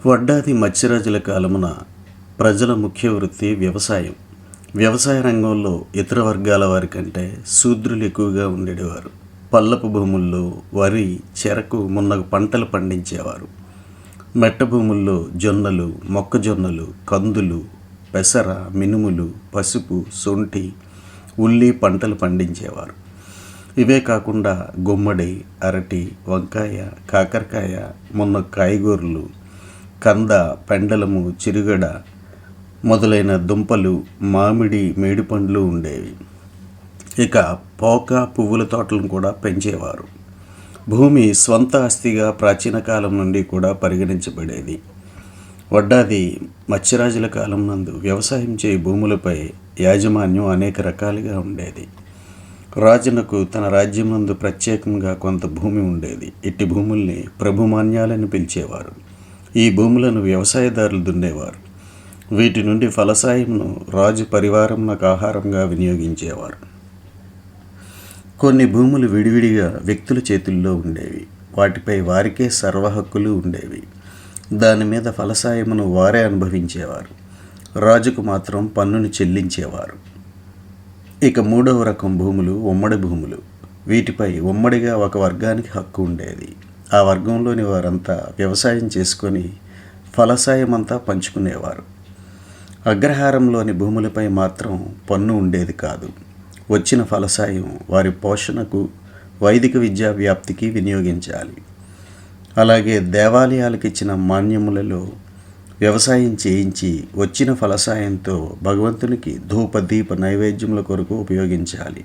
వడ్డాది మత్స్యరాజుల కాలమున ప్రజల ముఖ్య వృత్తి వ్యవసాయం. వ్యవసాయ రంగంలో ఇతర వర్గాల వారి కంటే శూద్రులు ఎక్కువగా ఉండేవారు. పల్లపు భూముల్లో వరి, చెరకు మున్నగు పంటలు పండించేవారు. మెట్ట భూముల్లో జొన్నలు, మొక్కజొన్నలు, కందులు, పెసర, మినుములు, పసుపు, శొంఠి, ఉల్లి పంటలు పండించేవారు. ఇవే కాకుండా గుమ్మడి, అరటి, వంకాయ, కాకరకాయ మున్నగు కాయగూరలు, కంద, పెండలము, చిరుగడ మొదలైన దుంపలు, మామిడి, మేడిపండ్లు ఉండేవి. ఇక పోక, పువ్వుల తోటలను కూడా పెంచేవారు. భూమి స్వంత ఆస్తిగా ప్రాచీన కాలం నుండి కూడా పరిగణించబడేది. వడ్డాది మత్స్యరాజుల కాలం నందు వ్యవసాయం చేయ భూములపై యాజమాన్యం అనేక రకాలుగా ఉండేది. రాజునకు తన రాజ్యం నందు ప్రత్యేకంగా కొంత భూమి ఉండేది. ఇట్టి భూముల్ని ప్రభుమాన్యాలని పిలిచేవారు. ఈ భూములను వ్యవసాయదారులు దున్నేవారు. వీటి నుండి ఫలసాయంను రాజు పరివారంకు ఆహారంగా వినియోగించేవారు. కొన్ని భూములు విడివిడిగా వ్యక్తుల చేతుల్లో ఉండేవి. వాటిపై వారికే సర్వ హక్కులు ఉండేవి. దాని మీద ఫలసాయమును వారే అనుభవించేవారు. రాజుకు మాత్రం పన్నును చెల్లించేవారు. ఇక మూడవ రకం భూములు ఉమ్మడి భూములు. వీటిపై ఉమ్మడిగా ఒక వర్గానికి హక్కు ఉండేది. ఆ వర్గంలోని వారంతా వ్యవసాయం చేసుకొని ఫలసాయమంతా పంచుకునేవారు. అగ్రహారంలోని భూములపై మాత్రం పన్ను ఉండేది కాదు. వచ్చిన ఫలసాయం వారి పోషణకు, వైదిక విద్యా వ్యాప్తికి వినియోగించాలి. అలాగే దేవాలయాలకు ఇచ్చిన మాన్యములలో వ్యవసాయం చేయించి వచ్చిన ఫలసాయంతో భగవంతునికి ధూప, దీప నైవేద్యముల కొరకు ఉపయోగించాలి.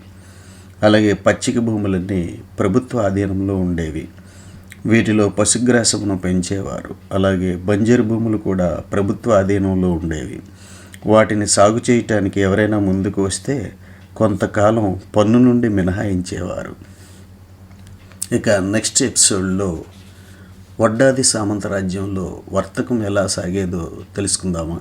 అలాగే పచ్చిక భూములన్నీ ప్రభుత్వ ఆధీనంలో ఉండేవి. వీటిలో పశుగ్రాసమును పెంచేవారు. అలాగే బంజరు భూములు కూడా ప్రభుత్వ ఆధీనంలో ఉండేవి. వాటిని సాగు చేయటానికి ఎవరైనా ముందుకు వస్తే కొంతకాలం పన్ను నుండి మినహాయించేవారు. ఇక నెక్స్ట్ ఎపిసోడ్లో వడ్డాది సామంత రాజ్యంలో వర్తకం ఎలా సాగేదో తెలుసుకుందామా?